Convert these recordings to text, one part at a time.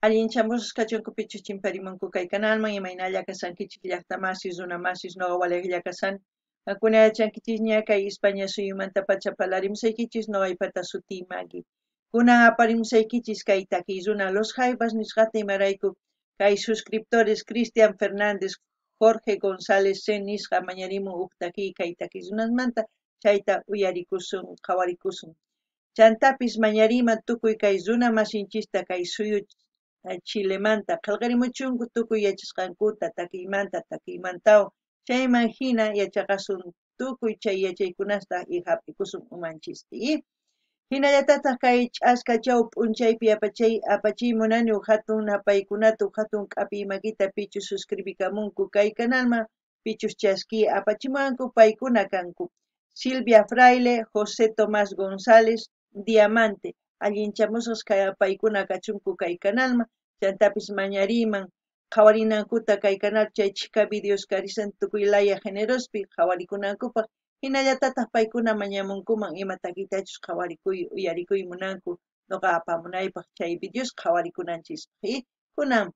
Allinchamos kachunku pichu chimparimunku kay canalman imaynalla kasankichik llaqtamasis runamasis noqa waliqlla kasani. Kunayachankichis ña kay España suyumanta pacha parlarimusaykichis noqaypata suti Magui. Kunan aparimusaykichis kay takiy runa Los Jaivas nisqata imarayku kay suscriptores Cristian Fernández, Jorge González C. nisqa mañarimun huk takiy kay takiy runasmanta chayta uyarikusun qawarikusun. Chantapis mañariman tukuy kay runa masinchista kay suyu Chilemanta qillqarimuchunku tukuy yachasqankuta takiymantawan chayman hina yachaqasun tukuy chay yachaykunasta y hap'ikusun umanchisti. Hinallatataq kay ch'askachaw p'unchaypi apachiymunani hatun napaykunata hatun k'api makita pichu suscribikamunku kay canalman pichus chaski apachimanku paykuna kanku Silvia Fraile, José Tomás González, Diamante allinchamusqas kay paykuna kachunku kay canalman chantapis mañariman qawarinankuta kay canal chay chika videos karisan tukuy laya generospi qawarikunankupaq hinallatataq paykuna mañamunkuman ima takitachus qawarikuy uyarikuy munanku noqa apamunaypaq chay videos qawarikunanchispaq kunan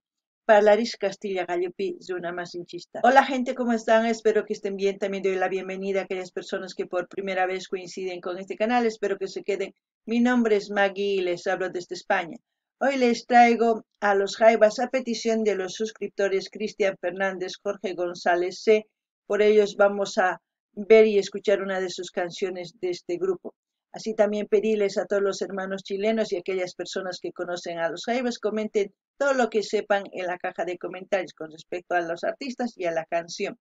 parlaris Castilla Gallupi runa masinchista. Hola gente, ¿cómo están? Espero que estén bien. También doy la bienvenida a aquellas personas que por primera vez coinciden con este canal. Espero que se queden. Mi nombre es Maggie y les hablo desde España. Hoy les traigo a Los Jaivas a petición de los suscriptores Cristian Fernández, Jorge González C. Por ellos vamos a ver y escuchar una de sus canciones de este grupo. Así también pedirles a todos los hermanos chilenos y aquellas personas que conocen a Los Jaivas comenten todo lo que sepan en la caja de comentarios con respecto a los artistas y a la canción.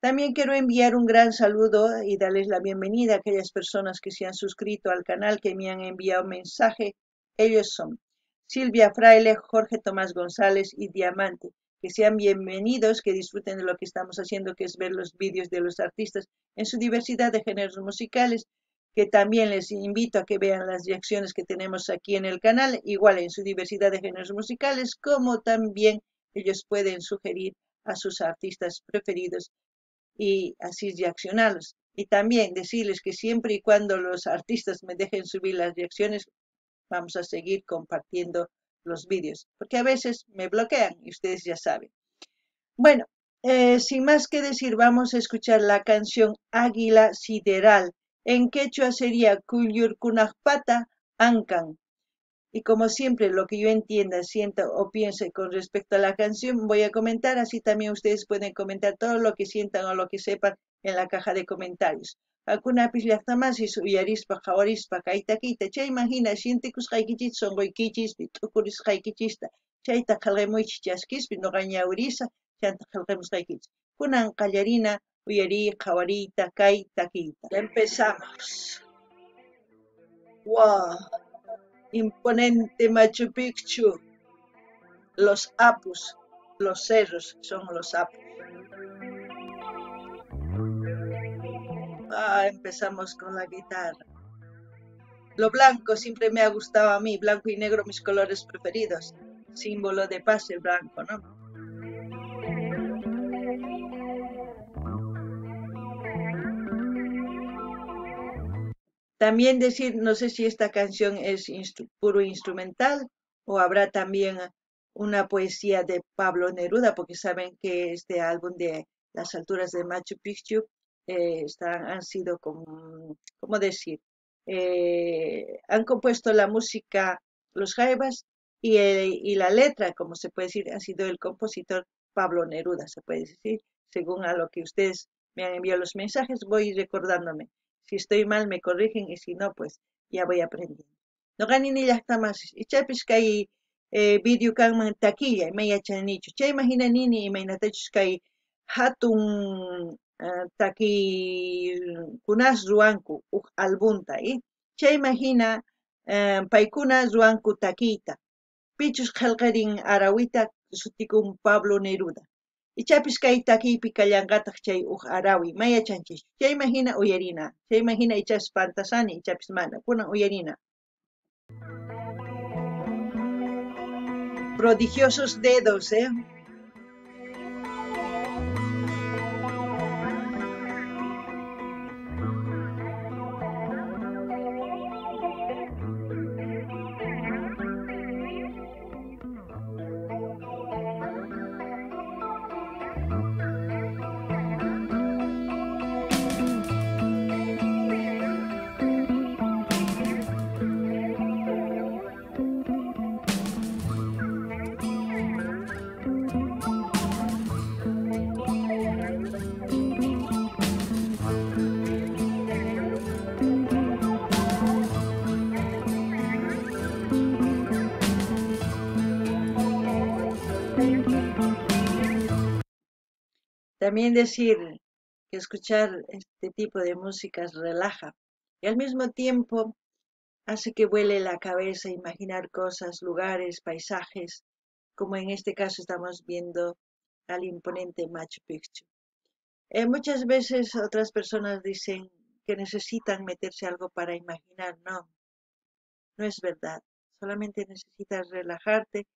También quiero enviar un gran saludo y darles la bienvenida a aquellas personas que se han suscrito al canal, que me han enviado mensaje. Ellos son Silvia Fraile, Jorge Tomás González y Diamante. Que sean bienvenidos, que disfruten de lo que estamos haciendo, que es ver los vídeos de los artistas en su diversidad de géneros musicales, que también les invito a que vean las reacciones que tenemos aquí en el canal, igual en su diversidad de géneros musicales, como también ellos pueden sugerir a sus artistas preferidos y así reaccionarlos. Y también decirles que siempre y cuando los artistas me dejen subir las reacciones, vamos a seguir compartiendo los vídeos, porque a veces me bloquean y ustedes ya saben. Bueno, sin más que decir, vamos a escuchar la canción Águila Sideral. En quechua sería Kuyurkunajpata Ancan. Y como siempre, lo que yo entienda, sienta o piense con respecto a la canción, voy a comentar, así también ustedes pueden comentar todo lo que sientan o lo que sepan en la caja de comentarios. Alguna llaqtamasis uyarispa, qawarispa, kaytakita, chay imagina, sintikusqaykichis, sonqoykichis, tukurisqaykichista, chayta qillqamuychis chaskispi, noqa ñawirisa, chanta qillqamusqaykichis. Kunan qallarina, uyari, qawarita, kay takita. Empezamos. ¡Wow! Imponente Machu Picchu, los apus, los cerros son los apus. Empezamos con la guitarra. Lo blanco siempre me ha gustado a mí, blanco y negro mis colores preferidos, símbolo de paz el blanco, ¿no? También decir, no sé si esta canción es puro instrumental o habrá también una poesía de Pablo Neruda, porque saben que este álbum de Las alturas de Machu Picchu han sido, ¿cómo decir? Han compuesto la música Los Jaivas y la letra, como se puede decir, ha sido el compositor Pablo Neruda, se puede decir, según a lo que ustedes me han enviado los mensajes, voy recordándome. Si estoy mal me corrigen y si no, pues ya voy aprendiendo. No ganini llaqtamasis. Ichapis kay video kanman taquilla, me yachanichu. Chay imagina nini imaynatachus kay hatun taki kunas ruanku albunta, chay imagina paykuna ruanku takita. Pichus qillqarin arawita sutikun Pablo Neruda. Ichapis kay takipi kallanqataq chay arawi mayachanchis. Chay imagina uyarina. Chay imagina ichapis pantasani, ichapis mana. Kunan uyarina. Prodigiosos dedos, También decir que escuchar este tipo de músicas relaja y al mismo tiempo hace que vuele la cabeza, imaginar cosas, lugares, paisajes, como en este caso estamos viendo al imponente Machu Picchu. Muchas veces otras personas dicen que necesitan meterse algo para imaginar. No, no es verdad. Solamente necesitas relajarte,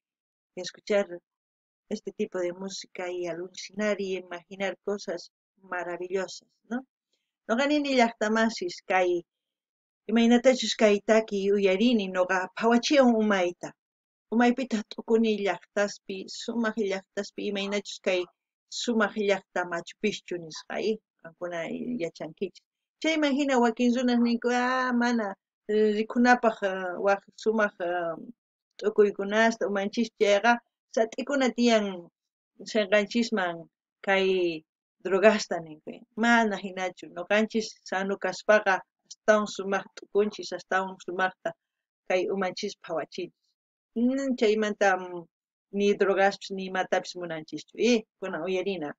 escuchar este tipo de música y alucinar y imaginar cosas maravillosas, ¿no? Noqanini llaqtamasis kay imaynatachus kaytaki uyarini noqa phawachiwan umayta. Umaypita t'ukuni llaqtaspi, sumaq llaqtaspi imaynachus kay sumaq llaqta Machu Picchu nisqay, qankuna yachankichis. Chayman hina wakin runas ninku, mana rikunapaq waq sumaq t'ukuykunasta umanchis chayqa sat'ikuna tiyan sinqanchisman kay drogasta ninku. Mana hinachu, noqanchis sanu kaspaqa astawan sumaq t'ukunchis, astawan sumaqta kay umanchis phawachinchis. Chaymanta ni drogaspis ni imatapis munanchischu. Kunan uyarina.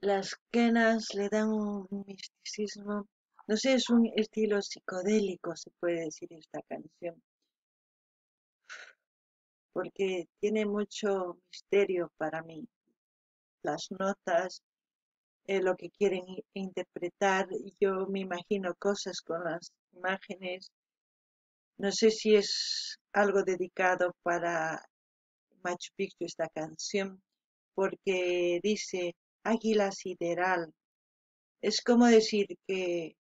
Las quenas le dan un misticismo, no sé, es un estilo psicodélico, se puede decir esta canción, porque tiene mucho misterio para mí. Las notas, lo que quieren interpretar, yo me imagino cosas con las imágenes. No sé si es algo dedicado para Machu Picchu esta canción, porque dice águila sideral. Es como decir que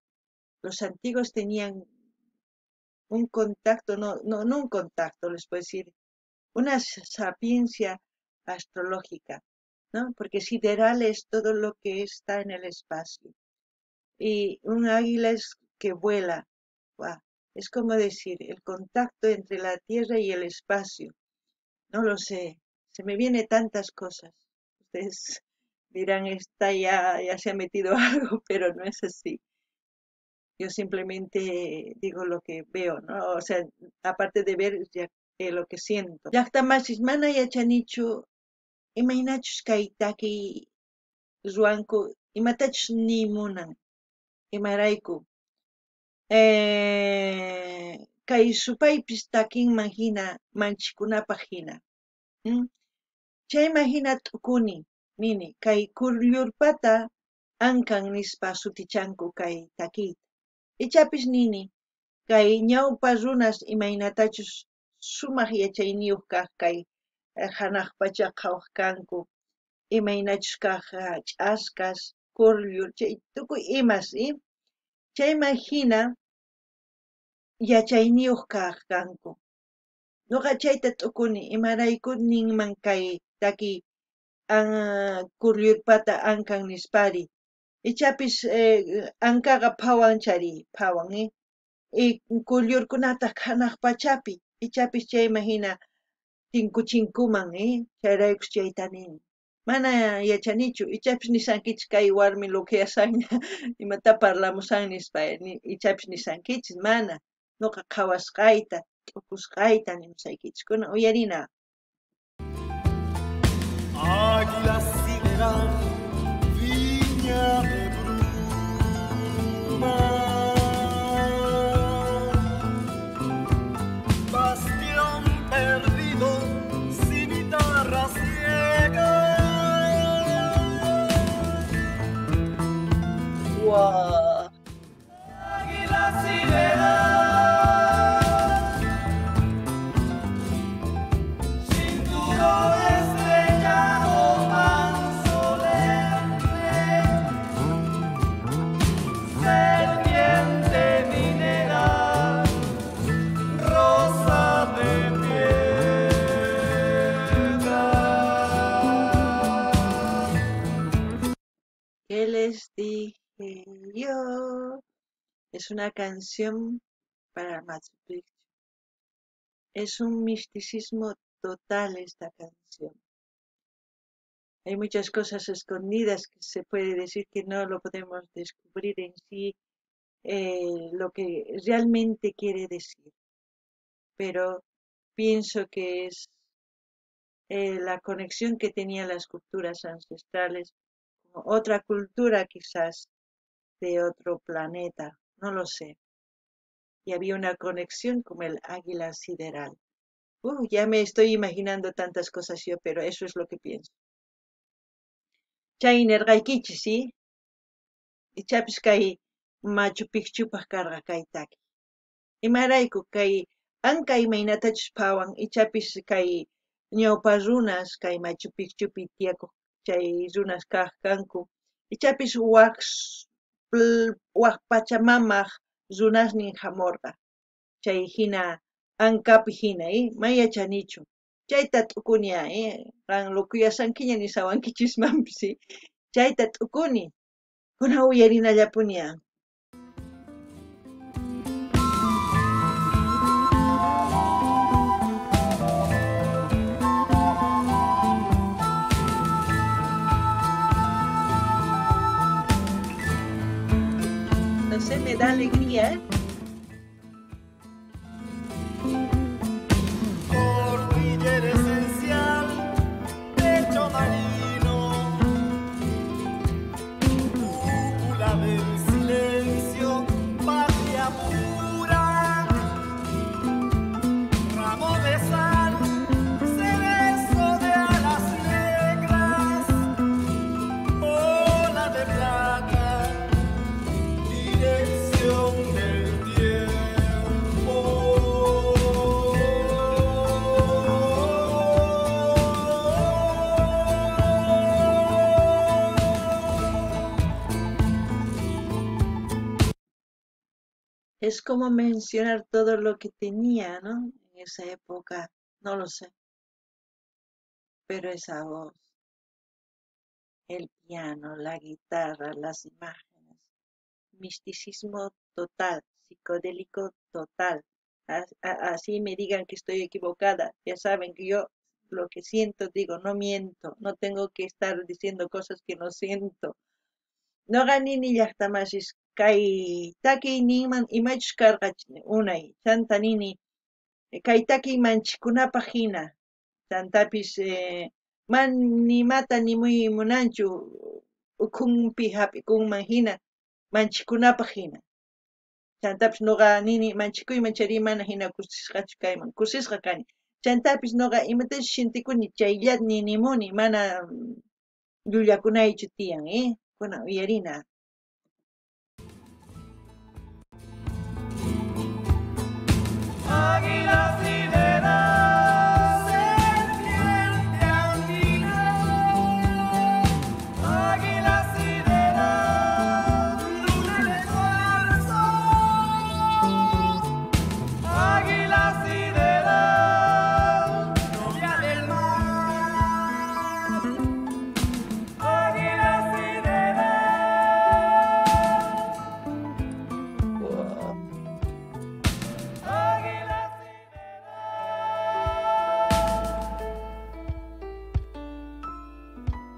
los antiguos tenían un contacto, no un contacto, les puedo decir, una sapiencia astrológica, ¿no? Porque sideral es todo lo que está en el espacio. Y un águila es que vuela. ¡Guau! Es como decir, el contacto entre la tierra y el espacio. No lo sé, se me vienen tantas cosas. Ustedes dirán, ya se ha metido algo, pero no es así. Yo simplemente digo lo que veo, ¿no? O sea, aparte de ver ya, lo que siento. Llaqtamasis mana yachanichu imaynachus kay taki ruanku imatachus nimunan imarayku. Kay supaypis takinman hina manchikunapaq hina. Chayman hina t'ukuni nini kay kullurpata ankan nispa sutichanku kay takiyta. Ichapis nini kay ñawpa runas imaynatachus sumaq yachayniyuq kaq kay hanaq pacha qhawaq kanku imaynachus kaq ch'askas kullur chay tukuy imas chayman hina yachayniyuq kaq kanku. Nuqa chayta t'ukuni imarayku ninman kay taki kullurpata ankan nispari. Ichapis ankaqa phawan chari, phawan kullurkunata hanaq pachapi. Ichapis chayman hina tinkuchinkuman chayraykus chayta nini. Mana yachanichu, ichapis nisankichis kay warmi loqiasanña imata parlamusan nispa ichapis nisankichis mana. Nuqa qhawasqayta, t'ukusqayta nimusaykichis. Kunan uyarina. Águila sideral, viña de bruma, ¡Wow! Águila sideral, cinturón estrellado tan solemne, serpiente mineral, rosa de piedra. ¿Qué les dije yo? Es una canción para Machu Picchu. Es un misticismo total esta canción. Hay muchas cosas escondidas que se puede decir que no lo podemos descubrir en sí, lo que realmente quiere decir, pero pienso que es la conexión que tenían las culturas ancestrales con otra cultura quizás de otro planeta, no lo sé. Y había una conexión como el águila sideral. Ya me estoy imaginando tantas cosas yo, pero eso es lo que pienso. Chay nerqaykichis, ¿sí? Ichapis kay Machu Picchupaq karqa kaytaki. Imarayku kay anka imaynatachus phawan ichapis kay ñawpa runas kay Machu Picchupi tiyakuq chay runas kaq kanku. Ichapis waq Pachamamaq runasnin hamurqa. Chay hina ankapi hina, mayachanichu. Chayta t'ukuni, qan lukuyasankiña nisawankichismanpis, chayta t'ukuni. Kuna uyarinallapuña. No sé, me da alegría, Cordillera esencial, pecho marino, cúpula del silencio, patria pura, ramo de sal, cerezo de alas negras, ola de plata, dirección del tiempo. es como mencionar todo lo que tenía, ¿no? En esa época, no lo sé, pero esa voz, el piano, la guitarra, las imágenes, misticismo total, psicodélico total. Así me digan que estoy equivocada, ya saben que yo lo que siento digo, no miento, no tengo que estar diciendo cosas que no siento. No gané ni llaqtamasis kay takiy ninman imachus karqachu unay chanta nini kay takiy manchikunapaq hina chantapis man nimata nimuy munanchu ukhunpi hap'ikunman hina manchikunapaq hina chantapis nuqa nini manchikuyman chari mana hina kusisqachu kayman kusisqa kani chantapis nuqa imatashi shintikuni chayllata nimuni mana llullakunaychu tiyan, kuna uyarina. Águila sideral, serpiente andina, águila sideral, luna de cuarzo, águila sideral, novia del mar, águila sideral, Wow. águila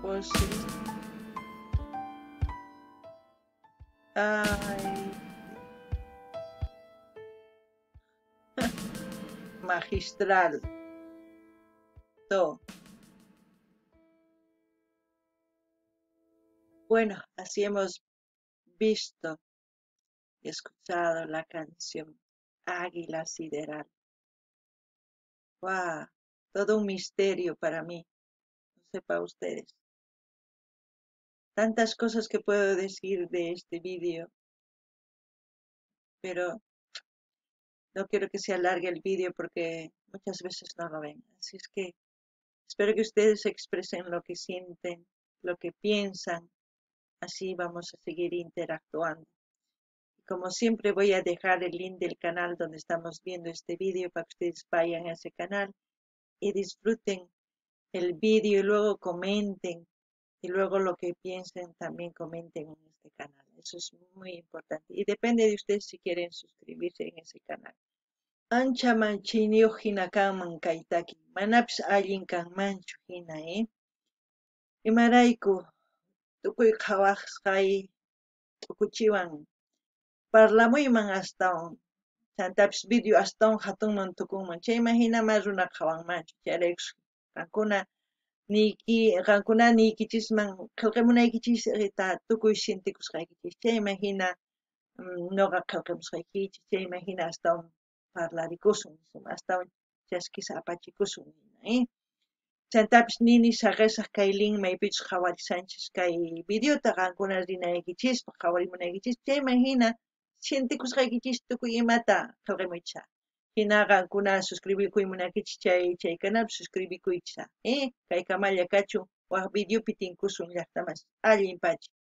Pues sí. Ay, magistral. Todo. Bueno, así hemos visto y escuchado la canción Águila Sideral. ¡Wow! Todo un misterio para mí. No sé para ustedes. Tantas cosas que puedo decir de este vídeo, pero no quiero que se alargue el vídeo porque muchas veces no lo ven. Así es que espero que ustedes expresen lo que sienten, lo que piensan. Así vamos a seguir interactuando. Como siempre voy a dejar el link del canal donde estamos viendo este vídeo para que ustedes vayan a ese canal y disfruten el vídeo y luego comenten y luego lo que piensen también comenten en este canal. Eso es muy importante y depende de ustedes si quieren suscribirse en ese canal. Ancha manchiniyuq hina kanman kaytaki, manapis allin kanmanchu hina, imarayku tukuy qhawasqay t'ukuchiwan parlamuyman astawan chantapis video astawan hatunman tukunman chayman hinama runa qhawanmanchu chayraykus qankuna niykichisman qillqamunaykichista tukuy sintikusqaykichis chayman hina ñuqa qillqamusqaykichis chayman hina astawan parlakusun astawan chaskisa apachikusun chantapis nini saqisaq kay link maypichus qhawarisanchis kay videota qankuna rinaykichispa qhawarimunaykichispa chayman hina sintikusqaykichis tukuy imata qillqamuychis hina qankuna suscribikuymunankichis chay canal suscribikuychis kay kamalla kachun waq videopi tinkusun llaqtamas allinpachis